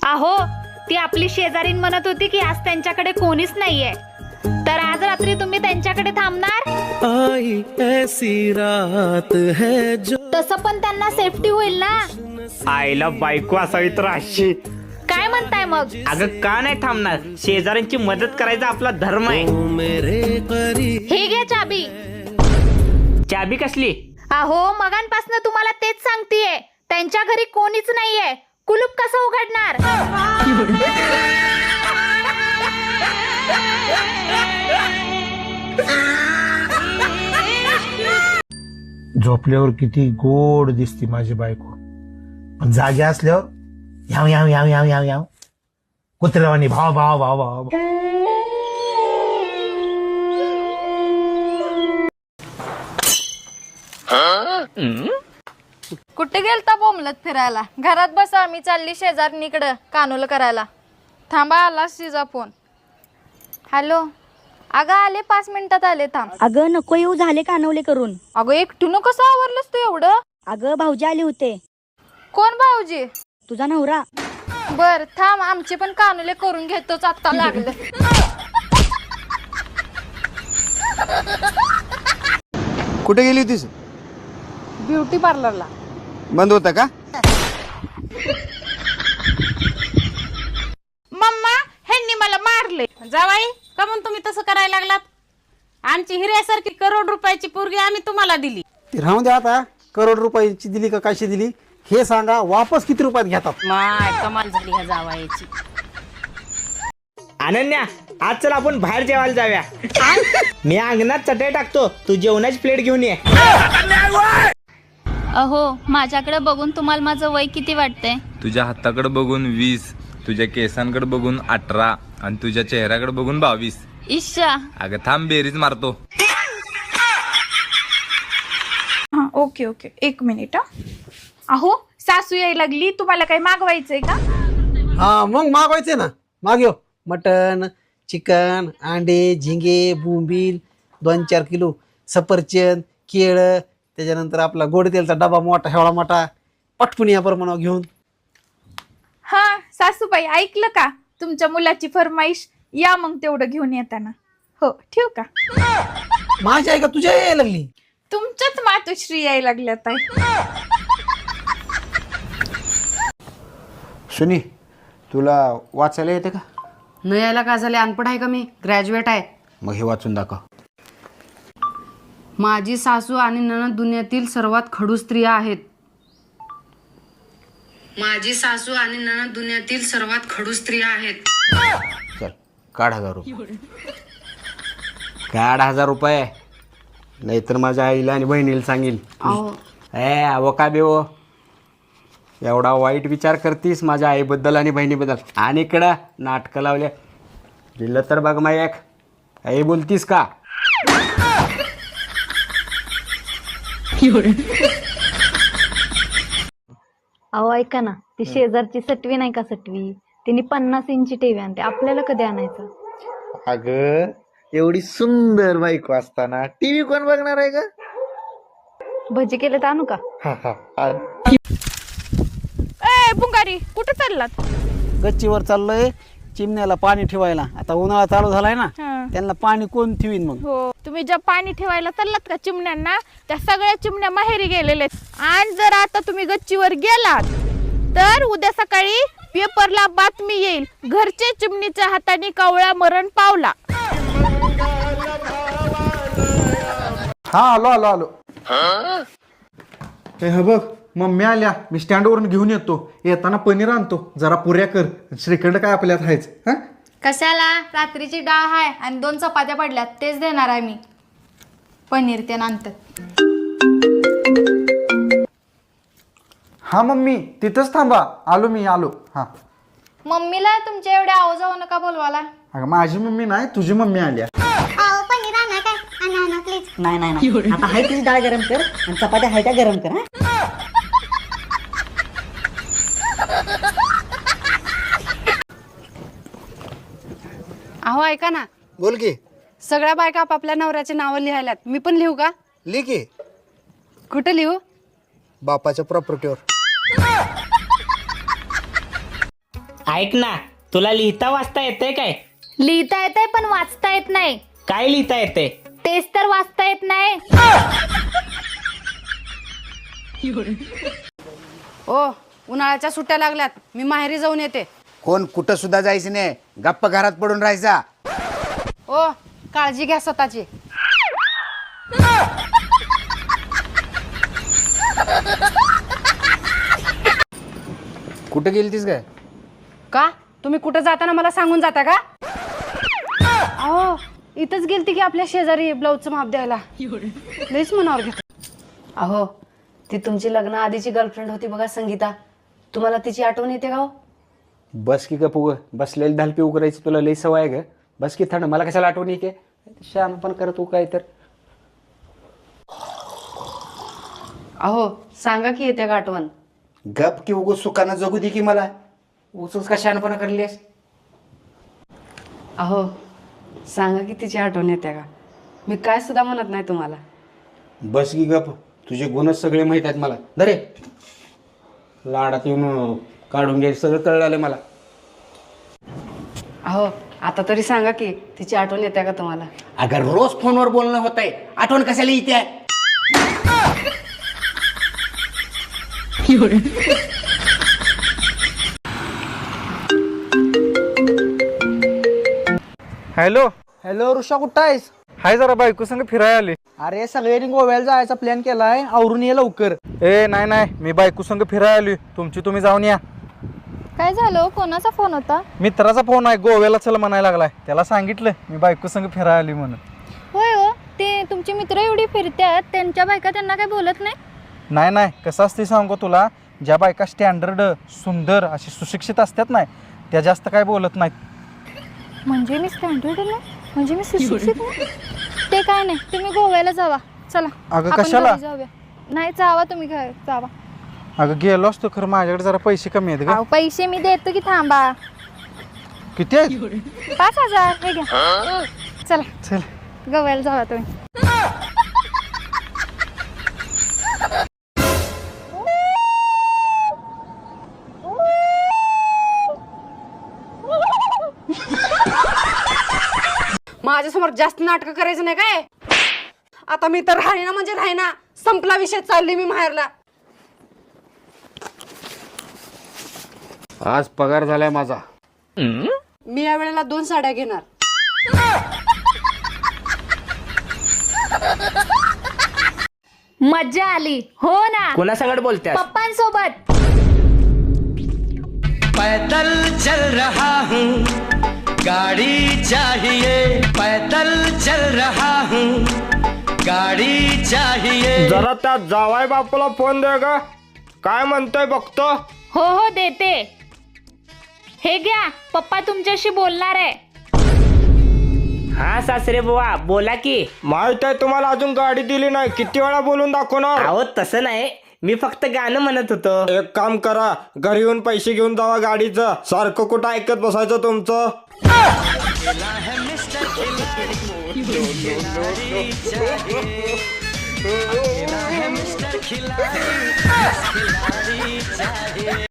अहो, ती आपली शेजारीन म्हणत होती की आज त्यांच्याकडे कोणीच नाहीये, तर आज रात्री तुम्ही त्यांच्याकडे थांबणार? आई ऐसी रात है जो तसं पण त्यांना सेफ्टी होईल ना. आईला बायको असावी तर अशी. काय म्हणताय मग? अगं का नाही थांबणार, शेजाऱ्यांची मदत करायचा आपला धर्म आहे. मेरे करीब हे घे चाबी. चाबी कसली? अहो, मगांपासून तुम्हाला तेच सांगतेय, त्यांच्या घरी कोणीच नाहीये, कुलूप कसं उघडणार? झोपल्यावर किती गोड दिसते माझी बायको, पण जागे असल्यावर याव याव याव याव याव याव कुत्र्यावानी भाव भाव भाव भाव. कुठे गेलता बोंबलत फिरायला? घरात बसा, मी चालली शेजारणीकडं कानूल करायला. थांबा, आला तिचा फोन. हॅलो, अगं आले, 5 मिनिटात आले, थांब. अगं नको येऊ, झाले कानवले करून. अगं एकटून कसं आवरलंस तू एवढं? अगं भाऊजी आले होते. कोण भाऊजी? तुझा नवरा. बर थांब, आमचे पण कानुले करून घेतोच, आता लागलं. कुठे गेली होतीस? ब्युटी पार्लरला. बंद होता का? मम्मा, ह्यांनी मला मारले. जावाई, का म्हणून तुम्ही तसं करायला लागलात? आमची हिऱ्यासारखी करोड रुपयाची पोरगी आम्ही तुम्हाला दिली. ती राहून द्या आता. करोड रुपयाची दिली का कशी दिली हे सांगा. वापस किती रुपयात घेतात? माय कमाल झाली ह्या जावाईची. अनन्या, आज चल आपण बाहेर जेवायला जाऊया. मी अंगणात चटई टाकतो, तू जेवणाची प्लेट घेऊन ये. अहो, माझ्याकडे बघून तुम्हाला माझं वय किती वाटतंय? तुझ्या हाताकडे बघून 20, तुझ्या केसांकडे बघून 18 आणि तुझ्या चेहऱ्याकडे बघून 22. इश्शा. अगं थांब, बेरीज मारतो. हा, ओके ओके, 1 मिनिट. अहो, सासू यायला लागली, तुम्हाला काही मागवायचंय का? हा मग मागवायचे ना. मागव मटन, चिकन, अंडे, झिंगे, बोंबील, 2-4 किलो सफरचंद, केळं, त्याच्यानंतर आपला गोड तेलचा डबा मोठा, हेवळा मोठा, पटपून या प्रमाणावर घेऊन. हा सासूबाई, ऐकलं का तुमच्या मुलाची फरमाईश? या मग तेवढं घेऊन येताना. हो, ठेवू का? माझी आई का तुझ्या यायला लागली? तुमच्याच मातोश्री यायला लागल्यात आहे. सुनी, तुला वाचायला येते का? न यायला का झाले? अनपढ आहे का मी? ग्रॅज्युएट आहे. मग हे वाचून दाखव. माझी सासू आणि नणंद दुनियातील सर्वात खडूस स्त्रिया आहेत. माझी सासू आणि नणंद दुनियातील सर्वात खडूस स्त्रिया आहेत. चल काढ 1000 रुपये. काढ 1000 रुपये, नाहीतर माझ्या आईला आणि बहिणीला सांगेल. अहो का बेव, एवढा वाईट विचार करतीस माझ्या आईबद्दल आणि बहिणीबद्दल, आणि इकडं नाटकं लावल्या. दिलं तर बघ मा एक. आई बोलतीस का? अहो ऐका ना, ती शेजारची सटवी नाही का, सटवी, तिने 50 इंची टीव्ही आणते, आपल्याला कधी आणायचं? अगं, एवढी सुंदर बायको असताना टीव्ही कोण बघणार आहे का? भजी केले तर आणू का? ए बुंगारी, कुठे चाललात? गच्चीवर चाललोय चिमण्याला पाणी ठेवायला. आता उन्हाळा चालू झालाय ना, त्यांना पाणी कोण ठेवीन मग? हो, तुम्ही ज्या पाणी ठेवायला चाललात का चिमण्यांना, त्या सगळ्या चिमण्या माहेरी गेलेले. आणि जर आता तुम्ही गच्चीवर गेलात तर उद्या सकाळी पेपरला बातमी येईल, घरचे चिमणीच्या हाताने कावळा मरण पावला. हा आलो आलो आलो. हे बघ, मम्मी आल्या, मी स्टँडवरून घेऊन येतो. येताना पनीर आणतो, जरा पुऱ्या कर. श्रीखंड काय आपल्यात आहेच. हा कशाला? रात्रीची डाळ आहे आणि 2 चपात्या पडल्यात, तेच देणार आहे मी. पनीर ते नंतर. हा मम्मी, तिथंच थांबा, आलो मी, आलो. हा मम्मीला तुमच्या एवढ्या आवाजावर नका बोलवाला. अगं, माझी मम्मी नाही, तुझी मम्मी आल्या. नाही नाही नाही, आता हाय तुझी डाळ गरम कर आणि चपात्या हाय त्या गरम कर. अहो ऐका ना, बोल की. सगळ्या बायका आपापल्या नवऱ्याचे नावं लिहायल्यात, मी पण लिहू का? लिह की. कुठे लिहू? बापाच्या प्रॉपर्टीवर. ऐक ना, तुला लिहिता वाचता येतंय काय? लिहिता येतंय पण वाचता येत नाही. काय लिहिता येते? तेच तर वाचता येत नाही. ओ उन्हाळ्याच्या सुट्ट्या लागल्यात, मी माहेरी जाऊन येते. कोण कुठं सुद्धा जायचं नाही, गप्प घरात पडून राहायचा. ओ काळजी घ्या स्वतःची. कुठं गेलतीस काय? का तुम्ही कुठं जाताना मला सांगून जाता का? अहो इथंच गेलती की आपल्या शेजारी ब्लाऊजचं माप द्यायला. लईच मनावर घेत. अहो ती तुमची लग्न आधीची गर्लफ्रेंड होती बघा संगीता, तुम्हाला तिची आठवण येते का हो? बस की गप उग, बसलेली धालपी उकरायची तुला लई सवय आहे ग. बस की थंड, मला कशाला आठवण येते? शान पण करत तू काय तर. अहो सांगा की येते का आठवण? गप की उगो सुखानं जगू दे की मला. उचच का शहाणपणा करलीस? अहो सांगा की तिची आठवण येते का? मी काय सुद्धा म्हणत नाही तुम्हाला. बस की गप, तुझे गुणच सगळे माहित आहेत मला. दरे लाडात येऊन काढून घे, सगळं कळलं मला. अहो आता तरी सांगा की तिची आठवण येते का तुम्हाला? अगर रोज फोनवर बोलणं होत आहे, आठवण कशाला येते? हॅलो हॅलो, ऋषा कुठं आहेस? हाय जरा बायको संग फिरायला आले. अरे सगळ्यांनी गोव्याला जायचा प्लॅन केलाय, आवरून ये लवकर. ए नाही नाही, मी बायको संग फिरायला आलोय, तुमची तुम्ही जाऊन या. काय झालं? कोणाचा फोन होता? मित्राचा फोन आहे, गोव्याला चल म्हणायला लागलाय. त्याला सांगितलं मी बायको संग फिरायला आली म्हणून. होय हो, ते तुमची मित्र एवढी फिरत्यात, त्यांच्या बायका त्यांना काय बोलत नाही? नाही नाही, कसं असते सांगू तुला, ज्या बायका स्टँडर्ड सुंदर अशी सुशिक्षित असतात नाही, त्या जास्त काय बोलत नाहीत. म्हणजे मी स्टँडर्ड नाही, म्हणजे मी सुशिक्षित नाही? ते काय नाही, तुम्ही गोव्याला जावा. चला अगं आपण कशाला? घरी जाऊया. नाही जावा तुम्ही घरी जावा. अगं गेलो असतो, खरं माझ्याकडे जरा पैसे कमी आहेत अहो, ग. पैसे मी देतो की, थांबा. किती आहेत? 5,000 हे घ्या. चला चल. गोव्याला जावा तुम्ही. माझ्यासमोर जास्त नाटक करायचं नाही काय? आता मी तर राहीना म्हणजे राहीना, संपला विषय, चालली मी माहेरला. आज पगार झालाय माझा. मी या वेळेला 2 साड्या घेणार. मज्जा आली हो ना? कोणासंगड बोलत्यास? पप्पांसोबत. पैदल चल रहा हूँ, गाड़ी चाहिए. पैदल चल रहा हूँ, गाडी चाहिए. जरा त्या जावाय बापूला फोन दे ग, काय म्हणतोय बघतो. हो हो देते. हे घ्या, पप्पा तुमच्याशी बोलणार आहे. हा सासरे बुवा बोला की. माहित आहे तुम्हाला, अजून गाडी दिली नाही, किती वेळा बोलून दाखवणार? अहो तसं नाही, मी फक्त गाणं म्हणत होतो. एक काम करा, घरी येऊन पैसे घेऊन जावा गाडीचं, सारखं कुठं ऐकत बसायचं तुमचं.